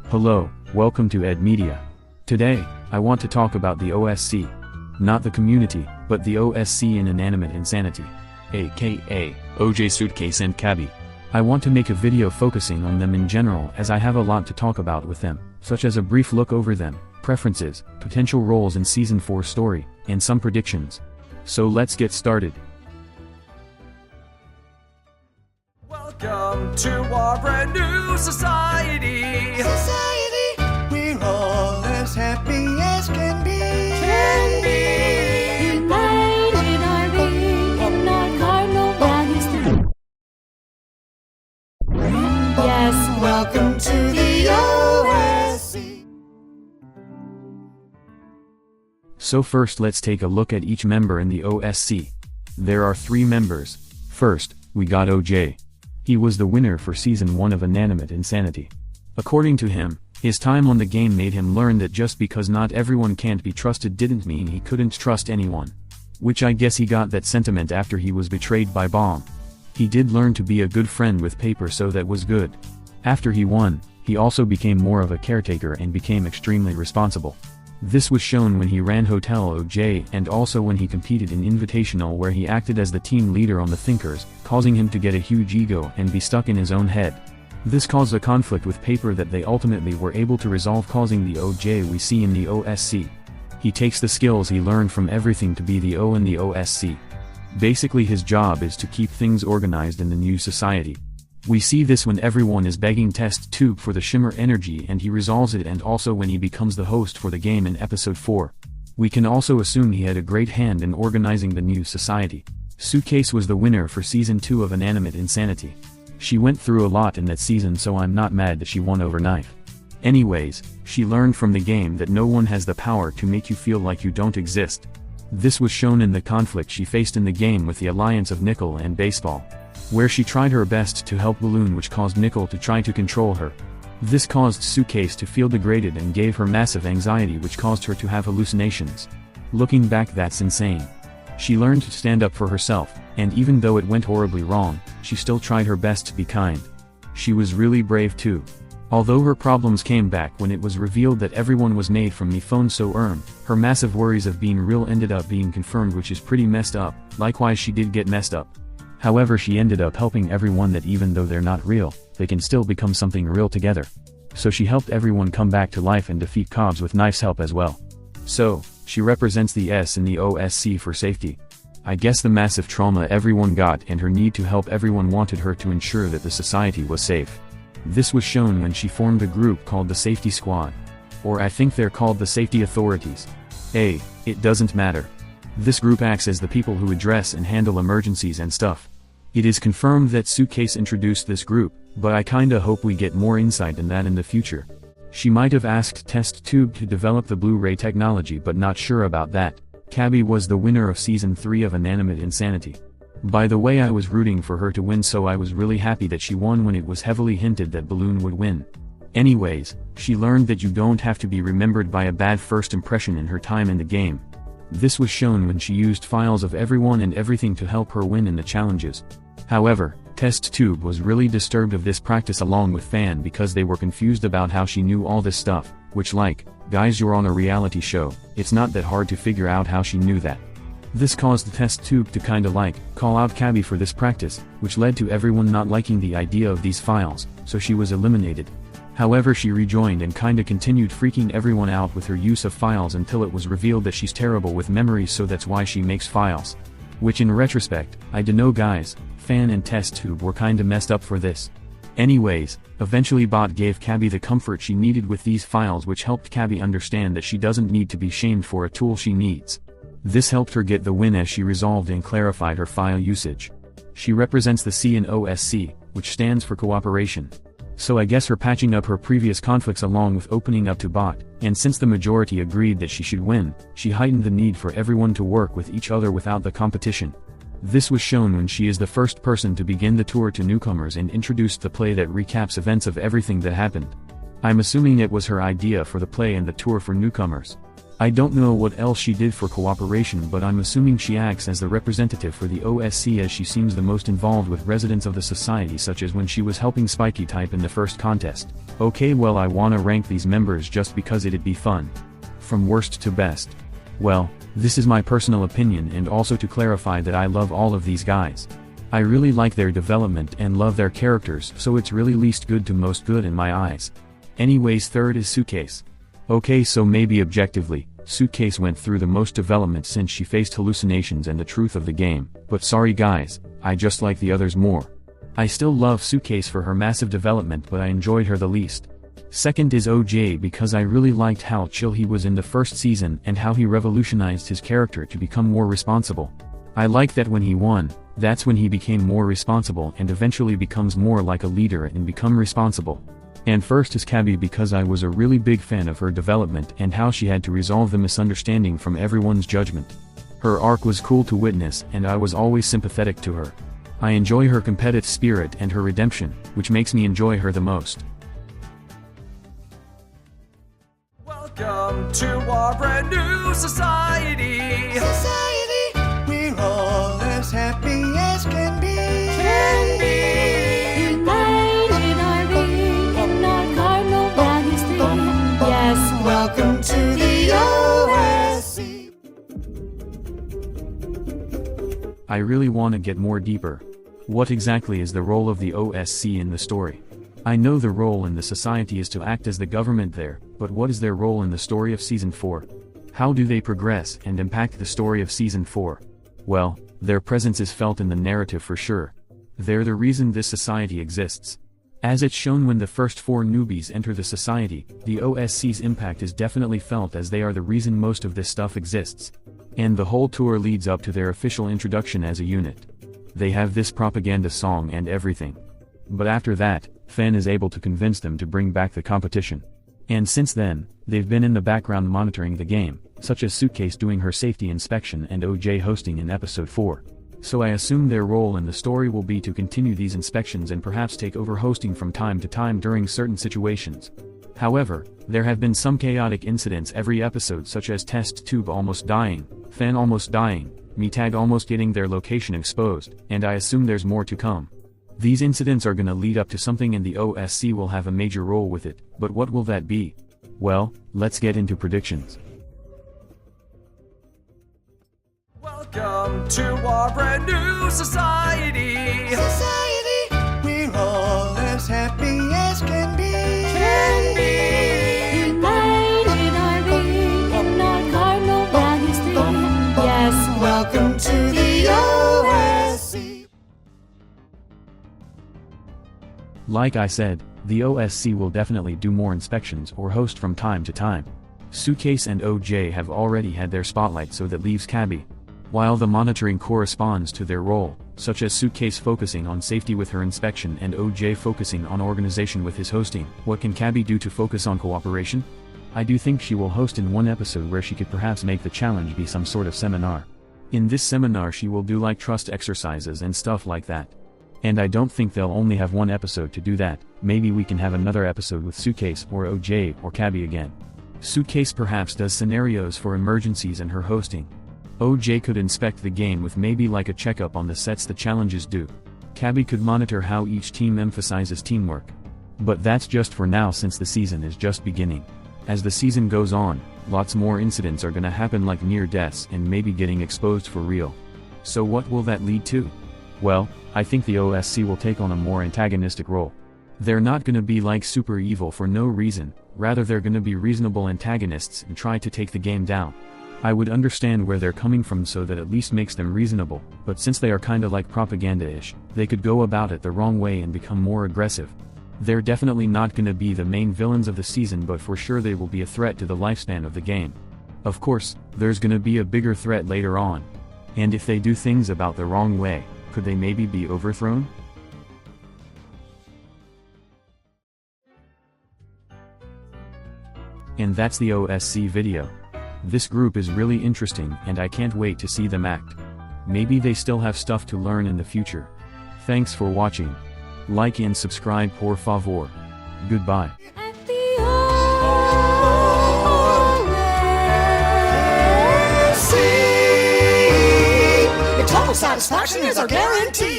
Hello, welcome to Ed Media. Today, I want to talk about the OSC. Not the community, but the OSC in Inanimate Insanity. aka, OJ Suitcase and Cabby. I want to make a video focusing on them in general as I have a lot to talk about with them, such as a brief look over them, preferences, potential roles in Season 4 story, and some predictions. So let's get started. Welcome to our brand new society. We're all as happy as can be. United are we in our cardinal values to Yes, Welcome to the OSC. So first let's take a look at each member in the OSC. There are 3 members. First, we got OJ. He was the winner for Season 1 of Inanimate Insanity. According to him, his time on the game made him learn that just because not everyone can't be trusted didn't mean he couldn't trust anyone. Which I guess he got that sentiment after he was betrayed by Bomb. He did learn to be a good friend with Paper, so that was good. After he won, he also became more of a caretaker and became extremely responsible. This was shown when he ran Hotel OJ and also when he competed in Invitational, where he acted as the team leader on the Thinkers, causing him to get a huge ego and be stuck in his own head. This caused a conflict with Paper that they ultimately were able to resolve, causing the OJ we see in the OSC. He takes the skills he learned from everything to be the O in the OSC. Basically his job is to keep things organized in the new society. We see this when everyone is begging Test Tube for the Shimmer energy and he resolves it, and also when he becomes the host for the game in episode 4. We can also assume he had a great hand in organizing the new society. Suitcase was the winner for Season 2 of Inanimate Insanity. She went through a lot in that season, so I'm not mad that she won over Knife. Anyways, she learned from the game that no one has the power to make you feel like you don't exist. This was shown in the conflict she faced in the game with the alliance of Nickel and Baseball, where she tried her best to help Balloon, which caused Nickel to try to control her. This caused Suitcase to feel degraded and gave her massive anxiety, which caused her to have hallucinations. Looking back, that's insane. She learned to stand up for herself, and even though it went horribly wrong, she still tried her best to be kind. She was really brave too. Although her problems came back when it was revealed that everyone was made from Miphone So her massive worries of being real ended up being confirmed, which is pretty messed up. Likewise, she did get messed up. However, she ended up helping everyone that even though they're not real, they can still become something real together. So she helped everyone come back to life and defeat Cobbs with Knife's help as well. So, she represents the S in the OSC for safety. I guess the massive trauma everyone got and her need to help everyone wanted her to ensure that the society was safe. This was shown when she formed a group called the Safety Squad. Or I think they're called the Safety Authorities. It doesn't matter. This group acts as the people who address and handle emergencies and stuff. It is confirmed that Suitcase introduced this group, but I kinda hope we get more insight in that in the future. She might have asked Test Tube to develop the Blu-ray technology, but not sure about that. Cabby was the winner of Season 3 of Inanimate Insanity. By the way, I was rooting for her to win, so I was really happy that she won when it was heavily hinted that Balloon would win. Anyways, she learned that you don't have to be remembered by a bad first impression in her time in the game. This was shown when she used files of everyone and everything to help her win in the challenges. However, Test Tube was really disturbed of this practice along with Fan, because they were confused about how she knew all this stuff, which guys, you're on a reality show, it's not that hard to figure out how she knew that. This caused the Test Tube to kinda call out Cabby for this practice, which led to everyone not liking the idea of these files, so she was eliminated. However, she rejoined and kinda continued freaking everyone out with her use of files until it was revealed that she's terrible with memories, so that's why she makes files. Which in retrospect, I dunno guys, Fan and Test Tube were kinda messed up for this. Anyways, eventually Bot gave Cabby the comfort she needed with these files, which helped Cabby understand that she doesn't need to be shamed for a tool she needs. This helped her get the win as she resolved and clarified her file usage. She represents the C in OSC, which stands for cooperation. So I guess her patching up her previous conflicts along with opening up to Bot, and since the majority agreed that she should win, she heightened the need for everyone to work with each other without the competition. This was shown when she is the first person to begin the tour to newcomers and introduced the play that recaps events of everything that happened. I'm assuming it was her idea for the play and the tour for newcomers. I don't know what else she did for cooperation, but I'm assuming she acts as the representative for the OSC, as she seems the most involved with residents of the society, such as when she was helping Spiky type in the first contest. Okay, well, I wanna rank these members just because it'd be fun. From worst to best. Well, this is my personal opinion, and also to clarify that I love all of these guys. I really like their development and love their characters, so it's really least good to most good in my eyes. Anyways, third is Suitcase. Okay, so maybe objectively, Suitcase went through the most development since she faced hallucinations and the truth of the game, but sorry guys, I just like the others more. I still love Suitcase for her massive development, but I enjoyed her the least. Second is OJ, because I really liked how chill he was in the first season and how he revolutionized his character to become more responsible. I like that when he won, that's when he became more responsible and eventually becomes more like a leader and become responsible. And first is Cabby, because I was a really big fan of her development and how she had to resolve the misunderstanding from everyone's judgment. Her arc was cool to witness, and I was always sympathetic to her. I enjoy her competitive spirit and her redemption, which makes me enjoy her the most. Welcome to our brand new society. Society, we're all as happy as can be. United are we in our cardinal values three. Yes, Welcome to the OSC. I really want to get more deeper. What exactly is the role of the OSC in the story? I know the role in the society is to act as the government there, but what is their role in the story of Season 4? How do they progress and impact the story of Season 4? Well, their presence is felt in the narrative for sure. They're the reason this society exists. As it's shown when the first 4 newbies enter the society, the OSC's impact is definitely felt, as they are the reason most of this stuff exists. And the whole tour leads up to their official introduction as a unit. They have this propaganda song and everything. But after that, Fan is able to convince them to bring back the competition. And since then, they've been in the background monitoring the game, such as Suitcase doing her safety inspection and OJ hosting in episode 4. So I assume their role in the story will be to continue these inspections and perhaps take over hosting from time to time during certain situations. However, there have been some chaotic incidents every episode, such as Test Tube almost dying, Fan almost dying, Metag almost getting their location exposed, and I assume there's more to come. These incidents are gonna lead up to something, and the OSC will have a major role with it, but what will that be? Well, let's get into predictions. Welcome to our brand new society. Society, we're all as happy as can be. United are we in our cardinal values three. Yes, Welcome to the OSC. Like I said, the OSC will definitely do more inspections or host from time to time. Suitcase and OJ have already had their spotlight, so that leaves Cabby. While the monitoring corresponds to their role, such as Suitcase focusing on safety with her inspection and OJ focusing on organization with his hosting, what can Cabby do to focus on cooperation? I do think she will host in one episode where she could perhaps make the challenge be some sort of seminar. In this seminar she will do like trust exercises and stuff like that. And I don't think they'll only have one episode to do that. Maybe we can have another episode with Suitcase or OJ or Cabby again. Suitcase perhaps does scenarios for emergencies and her hosting. OJ could inspect the game with maybe like a checkup on the sets the challenges do. Cabby could monitor how each team emphasizes teamwork. But that's just for now, since the season is just beginning. As the season goes on, lots more incidents are gonna happen, like near deaths and maybe getting exposed for real. So what will that lead to? Well, I think the OSC will take on a more antagonistic role. They're not gonna be like super evil for no reason, rather they're gonna be reasonable antagonists and try to take the game down. I would understand where they're coming from, so that at least makes them reasonable, but since they are kinda like propaganda-ish, they could go about it the wrong way and become more aggressive. They're definitely not gonna be the main villains of the season, but for sure they will be a threat to the lifespan of the game. Of course, there's gonna be a bigger threat later on. And if they do things about the wrong way, could they maybe be overthrown? And that's the OSC video. This group is really interesting and I can't wait to see them act. Maybe they still have stuff to learn in the future. Thanks for watching. Like and subscribe por favor. Goodbye. at the OSC. satisfaction is our guarantee.